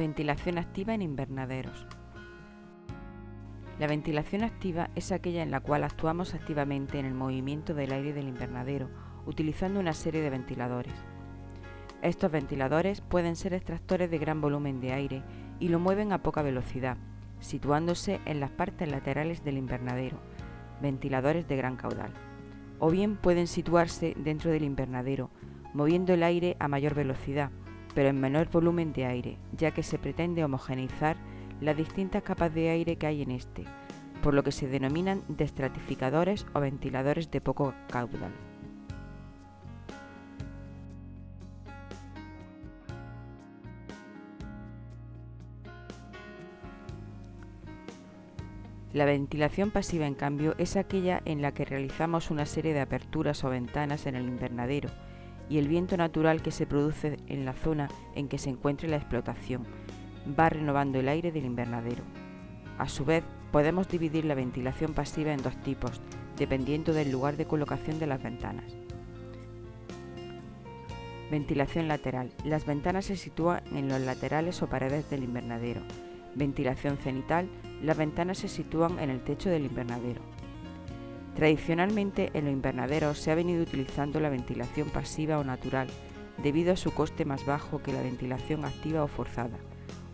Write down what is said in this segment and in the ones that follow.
Ventilación activa en invernaderos. La ventilación activa es aquella en la cual actuamos activamente en el movimiento del aire del invernadero, utilizando una serie de ventiladores. Estos ventiladores pueden ser extractores de gran volumen de aire y lo mueven a poca velocidad, situándose en las partes laterales del invernadero, ventiladores de gran caudal. O bien pueden situarse dentro del invernadero, moviendo el aire a mayor velocidad, pero en menor volumen de aire, ya que se pretende homogeneizar las distintas capas de aire que hay en este, por lo que se denominan destratificadores o ventiladores de poco caudal. La ventilación pasiva, en cambio, es aquella en la que realizamos una serie de aperturas o ventanas en el invernadero y el viento natural que se produce en la zona en que se encuentre la explotación va renovando el aire del invernadero. A su vez, podemos dividir la ventilación pasiva en dos tipos, dependiendo del lugar de colocación de las ventanas. Ventilación lateral. Las ventanas se sitúan en los laterales o paredes del invernadero. Ventilación cenital. Las ventanas se sitúan en el techo del invernadero. Tradicionalmente en los invernaderos se ha venido utilizando la ventilación pasiva o natural, debido a su coste más bajo que la ventilación activa o forzada.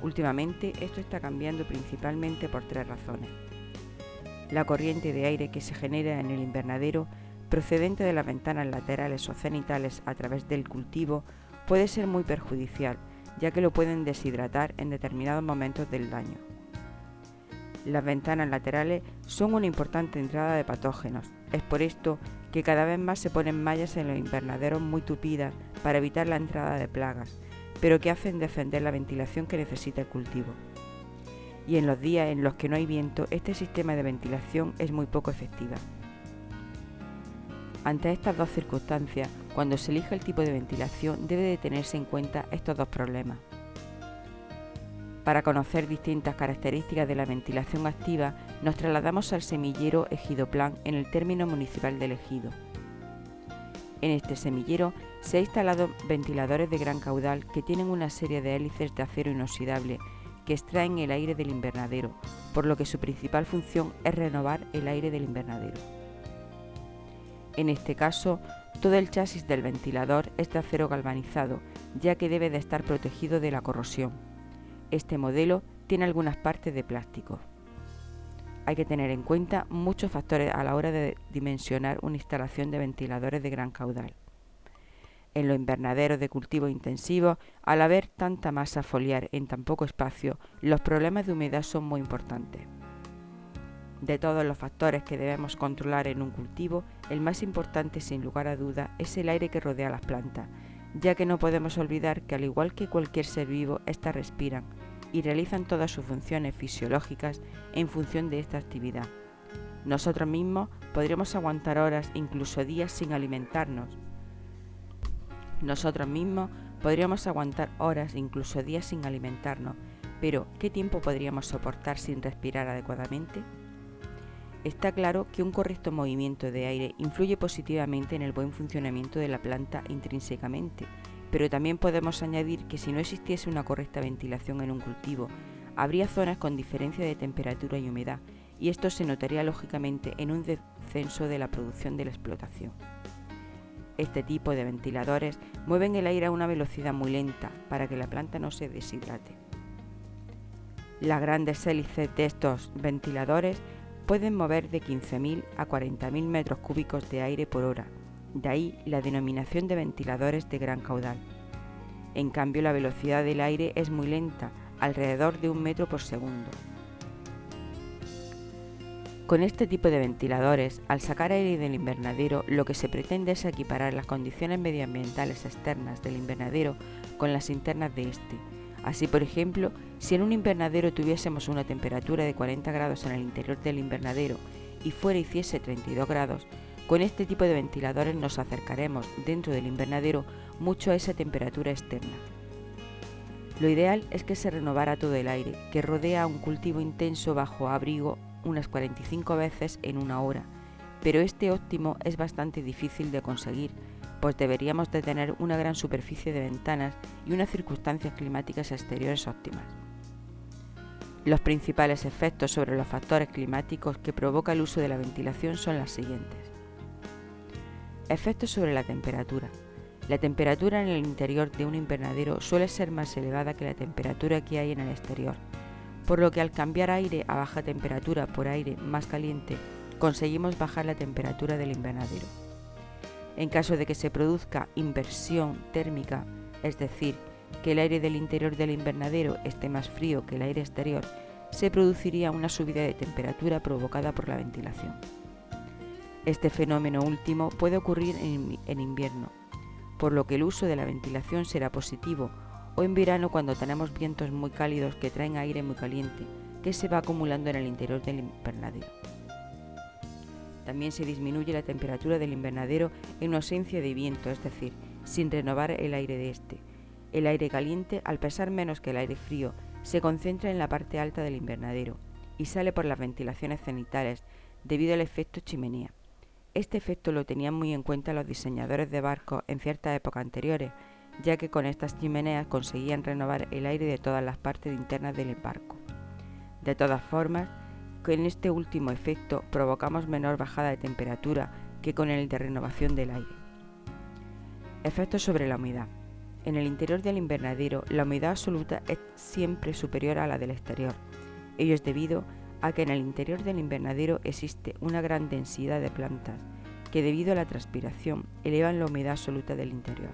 Últimamente esto está cambiando principalmente por tres razones. La corriente de aire que se genera en el invernadero procedente de las ventanas laterales o cenitales a través del cultivo puede ser muy perjudicial, ya que lo pueden deshidratar en determinados momentos del año. Las ventanas laterales son una importante entrada de patógenos. Es por esto que cada vez más se ponen mallas en los invernaderos muy tupidas para evitar la entrada de plagas, pero que hacen defender la ventilación que necesita el cultivo. Y en los días en los que no hay viento, este sistema de ventilación es muy poco efectiva. Ante estas dos circunstancias, cuando se elija el tipo de ventilación, debe de tenerse en cuenta estos dos problemas. Para conocer distintas características de la ventilación activa, nos trasladamos al semillero Ejidoplan en el término municipal del Ejido. En este semillero se han instalado ventiladores de gran caudal que tienen una serie de hélices de acero inoxidable que extraen el aire del invernadero, por lo que su principal función es renovar el aire del invernadero. En este caso, todo el chasis del ventilador es de acero galvanizado, ya que debe de estar protegido de la corrosión. Este modelo tiene algunas partes de plástico. Hay que tener en cuenta muchos factores a la hora de dimensionar una instalación de ventiladores de gran caudal. En los invernaderos de cultivo intensivo, al haber tanta masa foliar en tan poco espacio, los problemas de humedad son muy importantes. De todos los factores que debemos controlar en un cultivo, el más importante, sin lugar a duda, es el aire que rodea las plantas, ya que no podemos olvidar que al igual que cualquier ser vivo, éstas respiran y realizan todas sus funciones fisiológicas en función de esta actividad. Nosotros mismos podríamos aguantar horas, incluso días sin alimentarnos. Pero ¿qué tiempo podríamos soportar sin respirar adecuadamente? Está claro que un correcto movimiento de aire influye positivamente en el buen funcionamiento de la planta intrínsecamente, pero también podemos añadir que si no existiese una correcta ventilación en un cultivo, habría zonas con diferencia de temperatura y humedad, y esto se notaría lógicamente en un descenso de la producción de la explotación. Este tipo de ventiladores mueven el aire a una velocidad muy lenta para que la planta no se deshidrate. Las grandes hélices de estos ventiladores pueden mover de 15.000 a 40.000 metros cúbicos de aire por hora, de ahí la denominación de ventiladores de gran caudal. En cambio, la velocidad del aire es muy lenta, alrededor de 1 metro por segundo. Con este tipo de ventiladores, al sacar aire del invernadero, lo que se pretende es equiparar las condiciones medioambientales externas del invernadero con las internas de este. Así, por ejemplo, si en un invernadero tuviésemos una temperatura de 40 grados en el interior del invernadero y fuera hiciese 32 grados, con este tipo de ventiladores nos acercaremos dentro del invernadero mucho a esa temperatura externa. Lo ideal es que se renovara todo el aire que rodea un cultivo intenso bajo abrigo unas 45 veces en 1 hora, pero este óptimo es bastante difícil de conseguir, pues deberíamos de tener una gran superficie de ventanas y unas circunstancias climáticas exteriores óptimas. Los principales efectos sobre los factores climáticos que provoca el uso de la ventilación son las siguientes. Efectos sobre la temperatura. La temperatura en el interior de un invernadero suele ser más elevada que la temperatura que hay en el exterior, por lo que al cambiar aire a baja temperatura por aire más caliente, conseguimos bajar la temperatura del invernadero. En caso de que se produzca inversión térmica, es decir, que el aire del interior del invernadero esté más frío que el aire exterior, se produciría una subida de temperatura provocada por la ventilación. Este fenómeno último puede ocurrir en invierno, por lo que el uso de la ventilación será positivo, o en verano cuando tenemos vientos muy cálidos que traen aire muy caliente, que se va acumulando en el interior del invernadero. También se disminuye la temperatura del invernadero en ausencia de viento, es decir, sin renovar el aire de este. El aire caliente, al pesar menos que el aire frío, se concentra en la parte alta del invernadero y sale por las ventilaciones cenitales debido al efecto chimenea. Este efecto lo tenían muy en cuenta los diseñadores de barcos en ciertas épocas anteriores, ya que con estas chimeneas conseguían renovar el aire de todas las partes internas del barco. De todas formas, con este último efecto provocamos menor bajada de temperatura que con el de renovación del aire. Efectos sobre la humedad. En el interior del invernadero, la humedad absoluta es siempre superior a la del exterior. Ello es debido a que en el interior del invernadero existe una gran densidad de plantas que, debido a la transpiración, elevan la humedad absoluta del interior.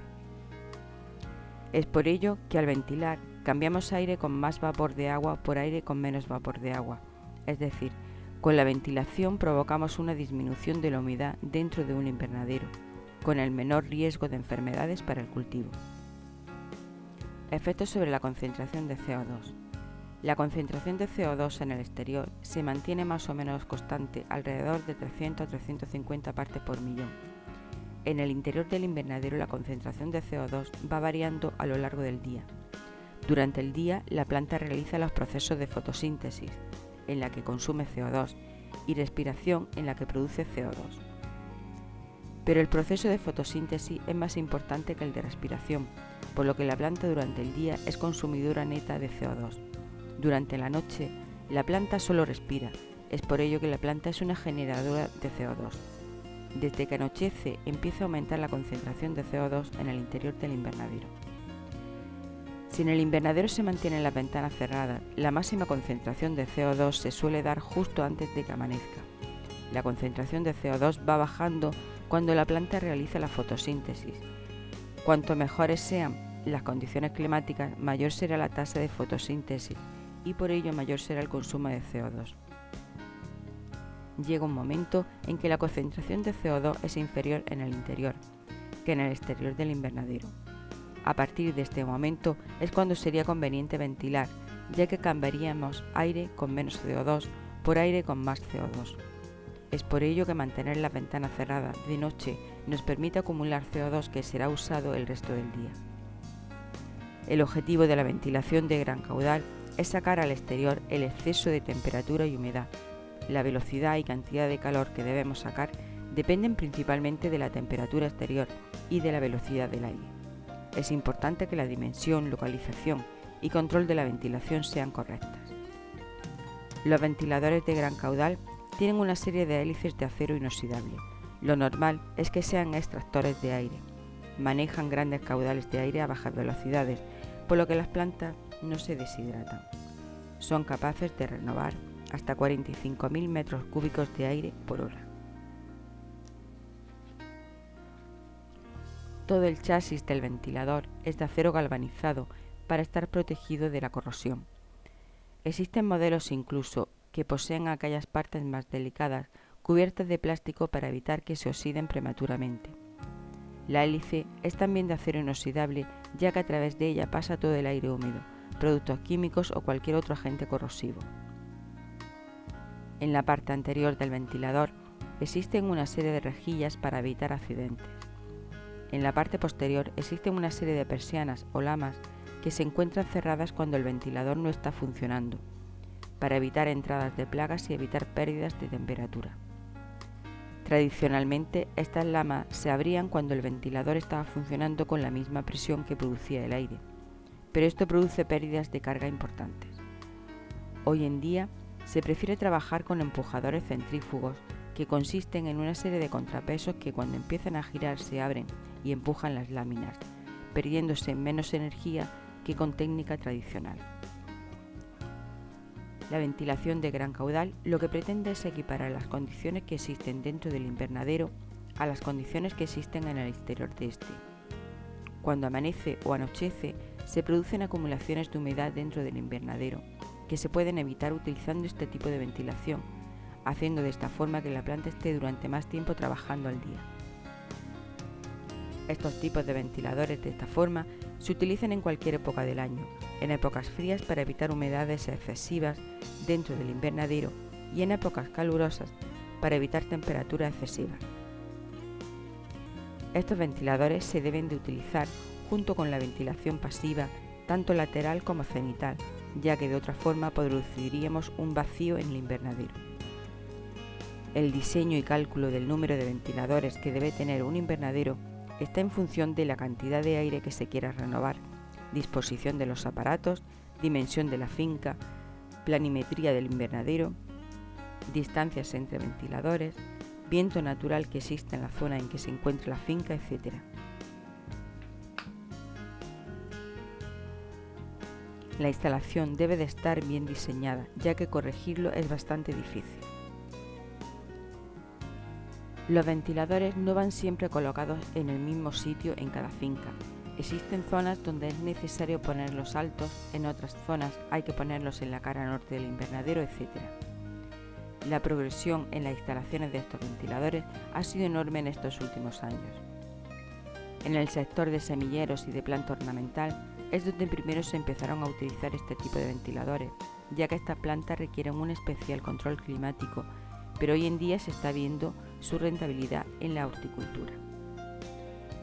Es por ello que al ventilar cambiamos aire con más vapor de agua por aire con menos vapor de agua. Es decir, con la ventilación provocamos una disminución de la humedad dentro de un invernadero, con el menor riesgo de enfermedades para el cultivo. Efectos sobre la concentración de CO2. La concentración de CO2 en el exterior se mantiene más o menos constante alrededor de 300 a 350 partes por millón. En el interior del invernadero la concentración de CO2 va variando a lo largo del día. Durante el día la planta realiza los procesos de fotosíntesis, en la que consume CO2, y respiración, en la que produce CO2. Pero el proceso de fotosíntesis es más importante que el de respiración, por lo que la planta durante el día es consumidora neta de CO2. Durante la noche, la planta solo respira, es por ello que la planta es una generadora de CO2. Desde que anochece empieza a aumentar la concentración de CO2 en el interior del invernadero. Si en el invernadero se mantienen las ventanas cerradas, la máxima concentración de CO2 se suele dar justo antes de que amanezca. La concentración de CO2 va bajando cuando la planta realiza la fotosíntesis. Cuanto mejores sean las condiciones climáticas, mayor será la tasa de fotosíntesis y por ello mayor será el consumo de CO2. Llega un momento en que la concentración de CO2 es inferior en el interior que en el exterior del invernadero. A partir de este momento es cuando sería conveniente ventilar, ya que cambiaríamos aire con menos CO2 por aire con más CO2. Es por ello que mantener las ventanas cerradas de noche nos permite acumular CO2 que será usado el resto del día. El objetivo de la ventilación de gran caudal es sacar al exterior el exceso de temperatura y humedad. La velocidad y cantidad de calor que debemos sacar dependen principalmente de la temperatura exterior y de la velocidad del aire. Es importante que la dimensión, localización y control de la ventilación sean correctas. Los ventiladores de gran caudal tienen una serie de hélices de acero inoxidable. Lo normal es que sean extractores de aire. Manejan grandes caudales de aire a bajas velocidades, por lo que las plantas no se deshidratan. Son capaces de renovar hasta 45.000 metros cúbicos de aire por hora. Todo el chasis del ventilador es de acero galvanizado para estar protegido de la corrosión. Existen modelos incluso que poseen aquellas partes más delicadas cubiertas de plástico para evitar que se oxiden prematuramente. La hélice es también de acero inoxidable, ya que a través de ella pasa todo el aire húmedo, productos químicos o cualquier otro agente corrosivo. En la parte anterior del ventilador existen una serie de rejillas para evitar accidentes. En la parte posterior existen una serie de persianas o lamas que se encuentran cerradas cuando el ventilador no está funcionando, para evitar entradas de plagas y evitar pérdidas de temperatura. Tradicionalmente, estas lamas se abrían cuando el ventilador estaba funcionando con la misma presión que producía el aire, pero esto produce pérdidas de carga importantes. Hoy en día, se prefiere trabajar con empujadores centrífugos, que consisten en una serie de contrapesos que cuando empiezan a girar se abren y empujan las láminas, perdiéndose menos energía que con técnica tradicional. La ventilación de gran caudal lo que pretende es equiparar las condiciones que existen dentro del invernadero a las condiciones que existen en el exterior de este. Cuando amanece o anochece, se producen acumulaciones de humedad dentro del invernadero, que se pueden evitar utilizando este tipo de ventilación, haciendo de esta forma que la planta esté durante más tiempo trabajando al día. Estos tipos de ventiladores de esta forma se utilizan en cualquier época del año, en épocas frías para evitar humedades excesivas dentro del invernadero y en épocas calurosas para evitar temperaturas excesivas. Estos ventiladores se deben de utilizar junto con la ventilación pasiva, tanto lateral como cenital, ya que de otra forma produciríamos un vacío en el invernadero. El diseño y cálculo del número de ventiladores que debe tener un invernadero está en función de la cantidad de aire que se quiera renovar, disposición de los aparatos, dimensión de la finca, planimetría del invernadero, distancias entre ventiladores, viento natural que existe en la zona en que se encuentra la finca, etc. La instalación debe de estar bien diseñada, ya que corregirlo es bastante difícil. Los ventiladores no van siempre colocados en el mismo sitio en cada finca. Existen zonas donde es necesario ponerlos altos, en otras zonas hay que ponerlos en la cara norte del invernadero, etc. La progresión en las instalaciones de estos ventiladores ha sido enorme en estos últimos años. En el sector de semilleros y de planta ornamental es donde primero se empezaron a utilizar este tipo de ventiladores, ya que estas plantas requieren un especial control climático, pero hoy en día se está viendo su rentabilidad en la horticultura.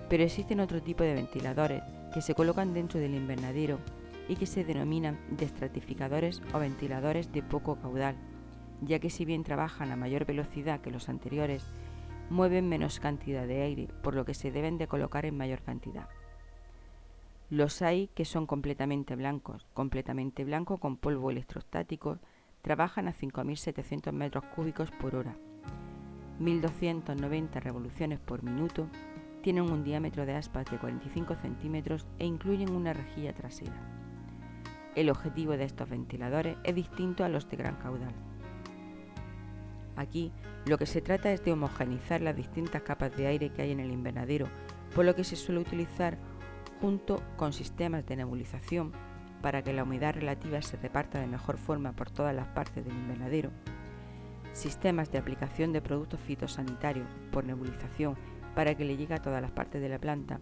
Pero existen otro tipo de ventiladores que se colocan dentro del invernadero y que se denominan destratificadores o ventiladores de poco caudal, ya que si bien trabajan a mayor velocidad que los anteriores, mueven menos cantidad de aire, por lo que se deben de colocar en mayor cantidad. Los hay que son completamente blancos con polvo electrostático, trabajan a 5.700 metros cúbicos por hora, 1.290 revoluciones por minuto, tienen un diámetro de aspas de 45 centímetros e incluyen una rejilla trasera. El objetivo de estos ventiladores es distinto a los de gran caudal. Aquí lo que se trata es de homogeneizar las distintas capas de aire que hay en el invernadero, por lo que se suele utilizar junto con sistemas de nebulización para que la humedad relativa se reparta de mejor forma por todas las partes del invernadero, sistemas de aplicación de productos fitosanitarios por nebulización para que le llegue a todas las partes de la planta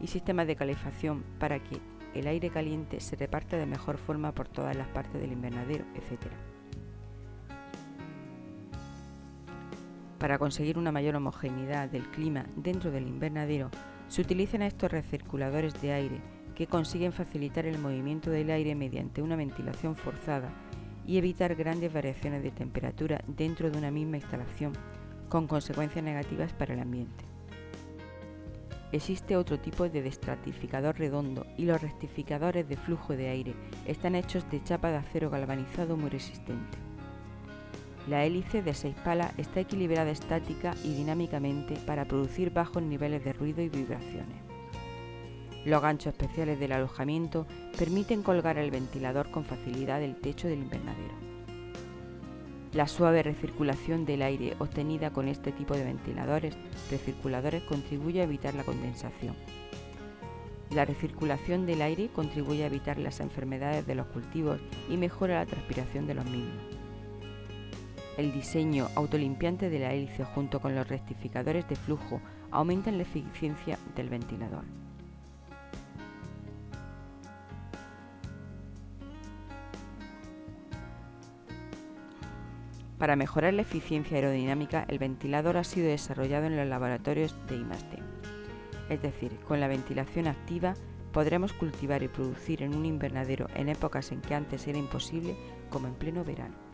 y sistemas de calefacción para que el aire caliente se reparta de mejor forma por todas las partes del invernadero, etc. Para conseguir una mayor homogeneidad del clima dentro del invernadero, se utilizan estos recirculadores de aire que consiguen facilitar el movimiento del aire mediante una ventilación forzada y evitar grandes variaciones de temperatura dentro de una misma instalación, con consecuencias negativas para el ambiente. Existe otro tipo de destratificador redondo y los rectificadores de flujo de aire están hechos de chapa de acero galvanizado muy resistente. La hélice de 6 palas está equilibrada estática y dinámicamente para producir bajos niveles de ruido y vibraciones. Los ganchos especiales del alojamiento permiten colgar el ventilador con facilidad del techo del invernadero. La suave recirculación del aire obtenida con este tipo de recirculadores contribuye a evitar la condensación. La recirculación del aire contribuye a evitar las enfermedades de los cultivos y mejora la transpiración de los mismos. El diseño autolimpiante de la hélice junto con los rectificadores de flujo aumentan la eficiencia del ventilador. Para mejorar la eficiencia aerodinámica, el ventilador ha sido desarrollado en los laboratorios de I+D. Es decir, con la ventilación activa podremos cultivar y producir en un invernadero en épocas en que antes era imposible, como en pleno verano.